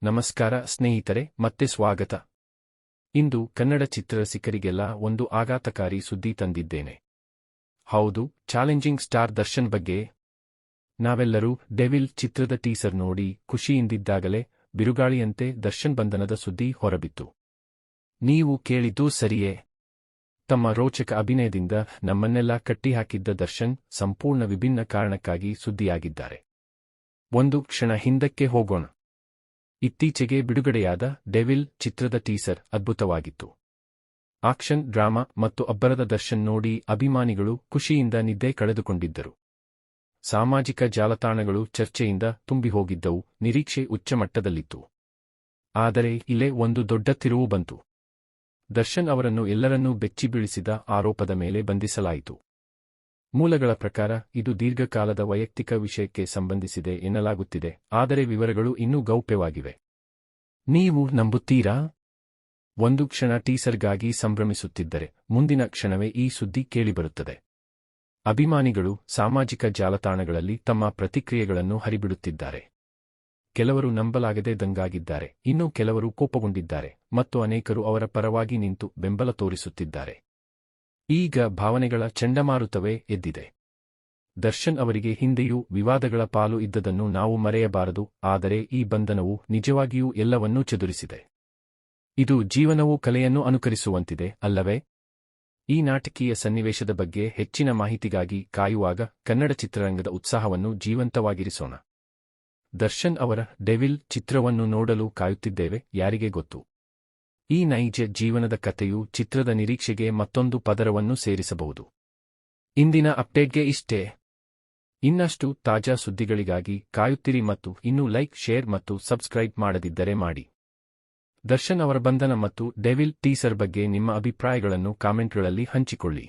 ನಮಸ್ಕಾರ ಸ್ನೇಹಿತರೆ, ಮತ್ತೆ ಸ್ವಾಗತ. ಇಂದು ಕನ್ನಡ ಚಿತ್ರರಸಿಕರಿಗೆಲ್ಲ ಒಂದು ಆಘಾತಕಾರಿ ಸುದ್ದಿ ತಂದಿದ್ದೇನೆ. ಹೌದು, ಚಾಲೆಂಜಿಂಗ್ ಸ್ಟಾರ್ ದರ್ಶನ್ ಬಗ್ಗೆ. ನಾವೆಲ್ಲರೂ ಡೆವಿಲ್ ಚಿತ್ರದ ಟೀಸರ್ ನೋಡಿ ಖುಷಿಯಿಂದಿದ್ದಾಗಲೇ ಬಿರುಗಾಳಿಯಂತೆ ದರ್ಶನ್ ಬಂಧನದ ಸುದ್ದಿ ಹೊರಬಿತ್ತು. ನೀವು ಕೇಳಿದ್ದು ಸರಿಯೇ. ತಮ್ಮ ರೋಚಕ ಅಭಿನಯದಿಂದ ನಮ್ಮನ್ನೆಲ್ಲ ಕಟ್ಟಿಹಾಕಿದ್ದ ದರ್ಶನ್ ಸಂಪೂರ್ಣ ವಿಭಿನ್ನ ಕಾರಣಕ್ಕಾಗಿ ಸುದ್ದಿಯಾಗಿದ್ದಾರೆ. ಒಂದು ಕ್ಷಣ ಹಿಂದಕ್ಕೆ ಹೋಗೋಣ. ಇತ್ತೀಚೆಗೆ ಬಿಡುಗಡೆಯಾದ ಡೆವಿಲ್ ಚಿತ್ರದ ಟೀಸರ್ ಅದ್ಭುತವಾಗಿತ್ತು. ಆಕ್ಷನ್, ಡ್ರಾಮಾ ಮತ್ತು ಅಬ್ಬರದ ದರ್ಶನ್ ನೋಡಿ ಅಭಿಮಾನಿಗಳು ಖುಷಿಯಿಂದ ನಿದ್ದೆ ಕಳೆದುಕೊಂಡಿದ್ದರು. ಸಾಮಾಜಿಕ ಜಾಲತಾಣಗಳು ಚರ್ಚೆಯಿಂದ ತುಂಬಿಹೋಗಿದ್ದವು, ನಿರೀಕ್ಷೆ ಉಚ್ಚಮಟ್ಟದಲ್ಲಿತ್ತು. ಆದರೆ ಇಲ್ಲೇ ಒಂದು ದೊಡ್ಡ ತಿರುವು ಬಂತು. ದರ್ಶನ್ ಅವರನ್ನು ಎಲ್ಲರನ್ನೂ ಬೆಚ್ಚಿಬೀಳಿಸಿದ ಆರೋಪದ ಮೇಲೆ ಬಂಧಿಸಲಾಯಿತು. ಮೂಲಗಳ ಪ್ರಕಾರ ಇದು ದೀರ್ಘಕಾಲದ ವೈಯಕ್ತಿಕ ವಿಷಯಕ್ಕೆ ಸಂಬಂಧಿಸಿದೆ ಎನ್ನಲಾಗುತ್ತಿದೆ, ಆದರೆ ವಿವರಗಳು ಇನ್ನೂ ಗೌಪ್ಯವಾಗಿವೆ. ನೀವು ನಂಬುತ್ತೀರಾ? ಒಂದು ಕ್ಷಣ ಟೀಸರ್ಗಾಗಿ ಸಂಭ್ರಮಿಸುತ್ತಿದ್ದರೆ ಮುಂದಿನ ಕ್ಷಣವೇ ಈ ಸುದ್ದಿ ಕೇಳಿಬರುತ್ತದೆ. ಅಭಿಮಾನಿಗಳು ಸಾಮಾಜಿಕ ಜಾಲತಾಣಗಳಲ್ಲಿ ತಮ್ಮ ಪ್ರತಿಕ್ರಿಯೆಗಳನ್ನು ಹರಿಬಿಡುತ್ತಿದ್ದಾರೆ. ಕೆಲವರು ನಂಬಲಾಗದೆ ದಂಗಾಗಿದ್ದಾರೆ, ಇನ್ನು ಕೆಲವರು ಕೋಪಗೊಂಡಿದ್ದಾರೆ ಮತ್ತು ಅನೇಕರು ಅವರ ಪರವಾಗಿ ನಿಂತು ಬೆಂಬಲ ತೋರಿಸುತ್ತಿದ್ದಾರೆ. ಈಗ ಭಾವನೆಗಳ ಚಂಡಮಾರುತವೇ ಎದ್ದಿದೆ. ದರ್ಶನ್ ಅವರಿಗೆ ಹಿಂದೆಯೂ ವಿವಾದಗಳ ಪಾಲು ಇದ್ದದನ್ನು ನಾವು ಮರೆಯಬಾರದು, ಆದರೆ ಈ ಬಂಧನವು ನಿಜವಾಗಿಯೂ ಎಲ್ಲವನ್ನೂ ಚದುರಿಸಿದೆ. ಇದು ಜೀವನವೂ ಕಲೆಯನ್ನು ಅನುಕರಿಸುವಂತಿದೆ, ಅಲ್ಲವೇ? ಈ ನಾಟಕೀಯ ಸನ್ನಿವೇಶದ ಬಗ್ಗೆ ಹೆಚ್ಚಿನ ಮಾಹಿತಿಗಾಗಿ ಕಾಯುವಾಗ ಕನ್ನಡ ಚಿತ್ರರಂಗದ ಉತ್ಸಾಹವನ್ನು ಜೀವಂತವಾಗಿರಿಸೋಣ. ದರ್ಶನ್ ಅವರ ಡೆವಿಲ್ ಚಿತ್ರವನ್ನು ನೋಡಲು ಕಾಯುತ್ತಿದ್ದೇವೆ, ಯಾರಿಗೆ ಗೊತ್ತು? ಈ ನೈಜ ಜೀವನದ ಕಥೆಯು ಚಿತ್ರದ ನಿರೀಕ್ಷೆಗೆ ಮತ್ತೊಂದು ಪದರವನ್ನು ಸೇರಿಸಬಹುದು. ಇಂದಿನ ಅಪ್ಡೇಟ್ಗೆ ಇಷ್ಟೇ. ಇನ್ನಷ್ಟು ತಾಜಾ ಸುದ್ದಿಗಳಿಗಾಗಿ ಕಾಯುತ್ತಿರಿ ಮತ್ತು ಇನ್ನೂ ಲೈಕ್, ಶೇರ್ ಮತ್ತು ಸಬ್ಸ್ಕ್ರೈಬ್ ಮಾಡದಿದ್ದರೆ ಮಾಡಿ. ದರ್ಶನ್ ಅವರ ಬಂಧನ ಮತ್ತು ಡೆವಿಲ್ ಟೀಸರ್ ಬಗ್ಗೆ ನಿಮ್ಮ ಅಭಿಪ್ರಾಯಗಳನ್ನು ಕಾಮೆಂಟ್ಗಳಲ್ಲಿ ಹಂಚಿಕೊಳ್ಳಿ.